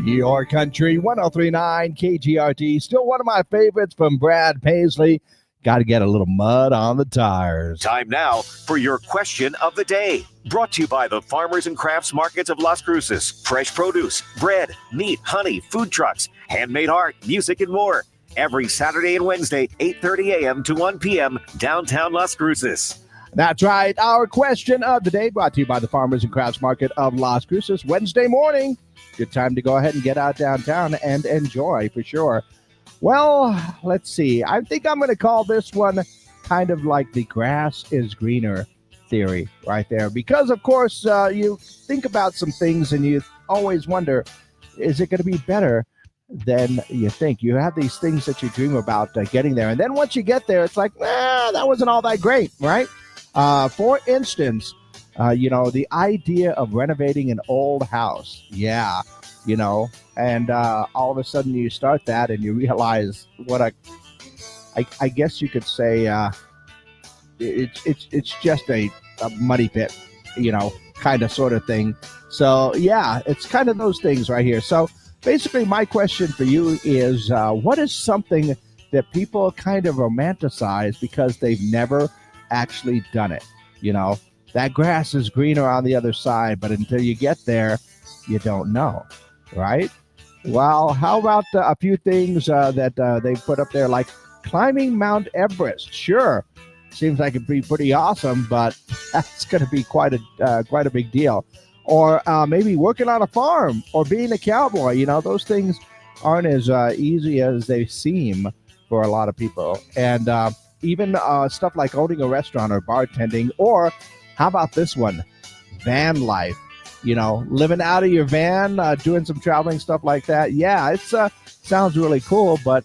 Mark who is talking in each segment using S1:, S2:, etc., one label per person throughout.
S1: Your Country 1039 KGRT. Still one of my favorites from Brad Paisley. Got to get a little mud on the tires.
S2: Time now for your question of the day. Brought to you by the Farmers and Crafts Markets of Las Cruces. Fresh produce, bread, meat, honey, food trucks, handmade art, music, and more. Every Saturday and Wednesday, 8:30 a.m. to 1 p.m. downtown Las Cruces.
S1: That's right. Our question of the day brought to you by the Farmers and Crafts Market of Las Cruces. Wednesday morning. Good time to go ahead and get out downtown and enjoy for sure. Well, let's see. I think I'm going to call this one kind of like the grass is greener theory right there. Because, of course, you think about some things and you always wonder, is it going to be better than you think? You have these things that you dream about getting there. And then once you get there, it's like, that wasn't all that great, right? For instance, the idea of renovating an old house. Yeah, and all of a sudden you start that and you realize what I guess you could say it's just a muddy pit, kind of sort of thing. So, yeah, it's kind of those things right here. So basically my question for you is what is something that people kind of romanticize because they've never actually done it? That grass is greener on the other side, but until you get there, you don't know, right? Well, how about a few things that they put up there, like climbing Mount Everest? Sure, seems like it'd be pretty awesome, but that's going to be quite a big deal. Or maybe working on a farm or being a cowboy. Those things aren't as easy as they seem for a lot of people. And even stuff like owning a restaurant or bartending, or how about this one? Van life, living out of your van, doing some traveling stuff like that. Yeah, it sounds really cool, but,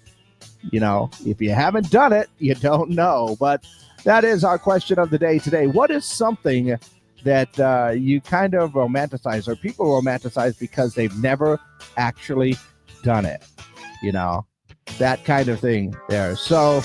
S1: if you haven't done it, you don't know. But that is our question of the day today. What is something that you kind of romanticize or people romanticize because they've never actually done it? That kind of thing there. So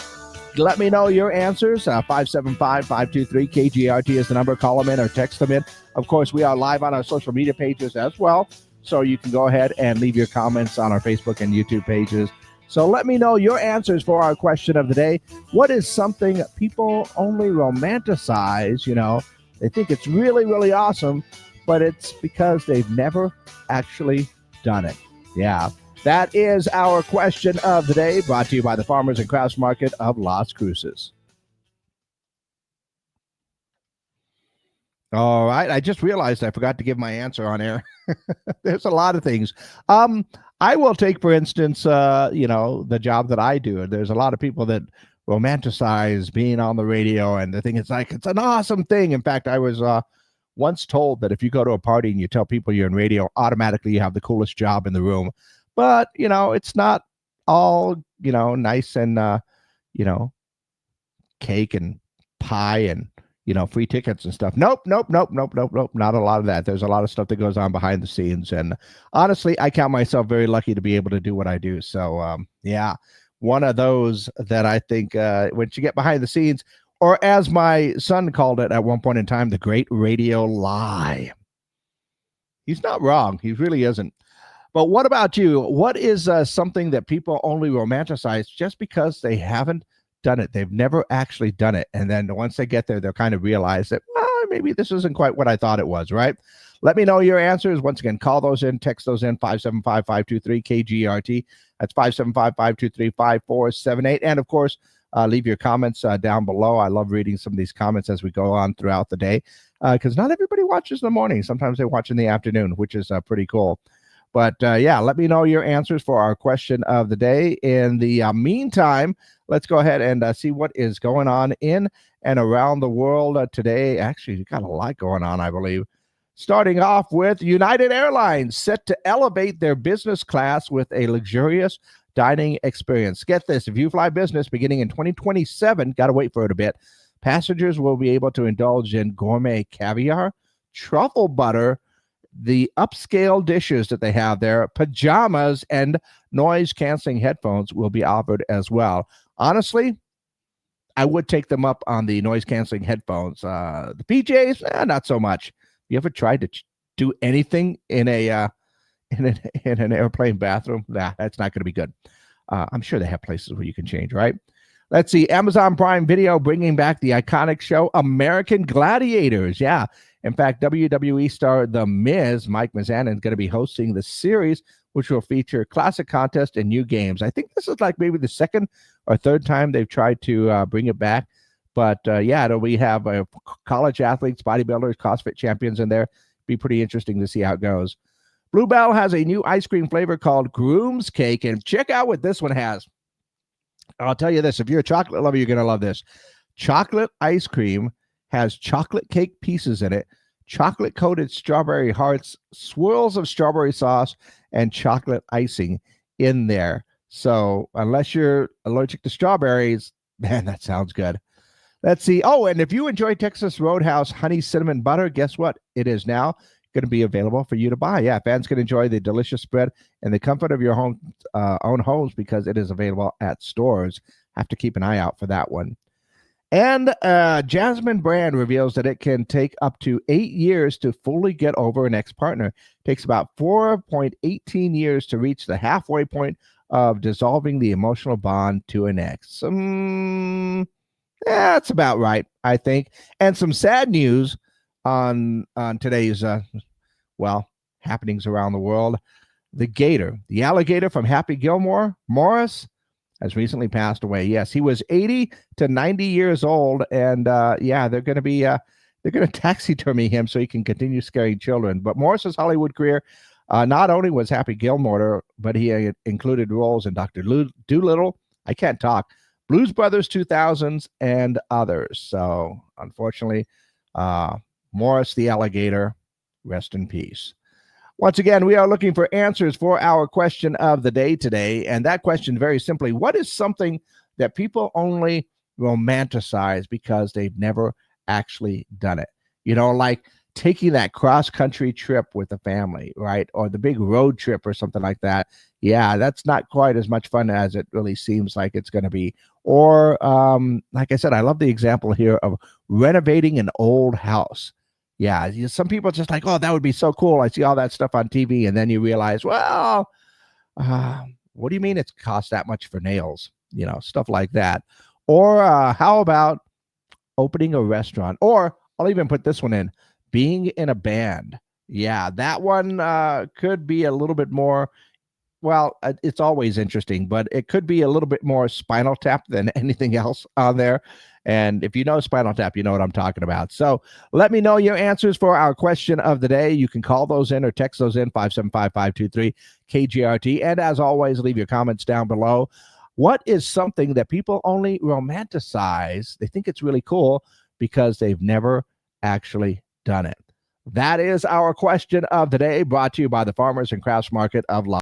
S1: let me know your answers. 575-523-KGRT is the number. Call them in or text them in. Of course, we are live on our social media pages as well, so you can go ahead and leave your comments on our Facebook and YouTube pages. So let me know your answers for our question of the day. What is something people only romanticize? They think it's really, really awesome, but it's because they've never actually done it. Yeah. That is our question of the day, brought to you by the Farmers and Crafts Market of Las Cruces. All right. I just realized I forgot to give my answer on air. There's a lot of things. I will take, for instance, the job that I do. There's a lot of people that romanticize being on the radio, and they think it's an awesome thing. In fact, I was once told that if you go to a party and you tell people you're in radio, automatically you have the coolest job in the room. But, it's not all, nice and, cake and pie and, free tickets and stuff. Nope. Not a lot of that. There's a lot of stuff that goes on behind the scenes. And honestly, I count myself very lucky to be able to do what I do. So, yeah, one of those that I think once you get behind the scenes, or as my son called it at one point in time, the great radio lie. He's not wrong. He really isn't. But what about you? What is something that people only romanticize just because they haven't done it? They've never actually done it. And then once they get there, they'll kind of realize that, maybe this isn't quite what I thought it was, right? Let me know your answers. Once again, call those in, text those in, 575-523-KGRT. That's 575-523-5478. And, of course, leave your comments down below. I love reading some of these comments as we go on throughout the day because not everybody watches in the morning. Sometimes they watch in the afternoon, which is pretty cool. But, yeah, let me know your answers for our question of the day. In the meantime, let's go ahead and see what is going on in and around the world today. Actually, you've got a lot going on, I believe. Starting off with United Airlines set to elevate their business class with a luxurious dining experience. Get this, if you fly business beginning in 2027, got to wait for it a bit, passengers will be able to indulge in gourmet caviar, truffle butter, the upscale dishes that they have there, pajamas, and noise-canceling headphones will be offered as well. Honestly, I would take them up on the noise-canceling headphones. The PJs, not so much. You ever tried to do anything in a in an airplane bathroom? Nah, that's not going to be good. I'm sure they have places where you can change, right? Let's see. Amazon Prime Video bringing back the iconic show American Gladiators. Yeah. In fact, WWE star The Miz, Mike Mizanin, is going to be hosting the series, which will feature classic contests and new games. I think this is like maybe the second or third time they've tried to bring it back. But yeah, we have college athletes, bodybuilders, CrossFit champions in there. Be pretty interesting to see how it goes. Bluebell has a new ice cream flavor called Groom's Cake, and check out what this one has. I'll tell you this. If you're a chocolate lover, you're going to love this. Chocolate ice cream has chocolate cake pieces in it, chocolate-coated strawberry hearts, swirls of strawberry sauce, and chocolate icing in there. So unless you're allergic to strawberries, man, that sounds good. Let's see. Oh, and if you enjoy Texas Roadhouse honey cinnamon butter, guess what? It is now going to be available for you to buy. Yeah, fans can enjoy the delicious spread in the comfort of your own homes because it is available at stores. Have to keep an eye out for that one. And Jasmine Brand reveals that it can take up to 8 years to fully get over an ex-partner. It takes about 4.18 years to reach the halfway point of dissolving the emotional bond to an ex. That's about right, I think. And some sad news on today's happenings around the world. The alligator from Happy Gilmore, Morris, has recently passed away. Yes, he was 80 to 90 years old, and they're going to taxidermy him so he can continue scaring children. But Morris's Hollywood career not only was Happy Gilmore, but he included roles in Dr. Dolittle, I Can't Talk, Blues Brothers 2000s, and others. So, unfortunately, Morris the alligator, rest in peace. Once again, we are looking for answers for our question of the day today. And that question, very simply, what is something that people only romanticize because they've never actually done it? You know, like taking that cross-country trip with the family, right? Or the big road trip or something like that. Yeah, that's not quite as much fun as it really seems like it's going to be. Or, like I said, I love the example here of renovating an old house. Yeah, some people are just like, oh, that would be so cool. I see all that stuff on TV. And then you realize, well, what do you mean it's cost that much for nails? You know, stuff like that. Or how about opening a restaurant? Or I'll even put this one in, being in a band. Yeah, that one could be a little bit more, well, it's always interesting, but it could be a little bit more Spinal Tap than anything else on there. And if you know Spinal Tap, you know what I'm talking about. So let me know your answers for our question of the day. You can call those in or text those in, 575-523-KGRT. And as always, leave your comments down below. What is something that people only romanticize? They think it's really cool because they've never actually done it. That is our question of the day, brought to you by the Farmers and Crafts Market of Los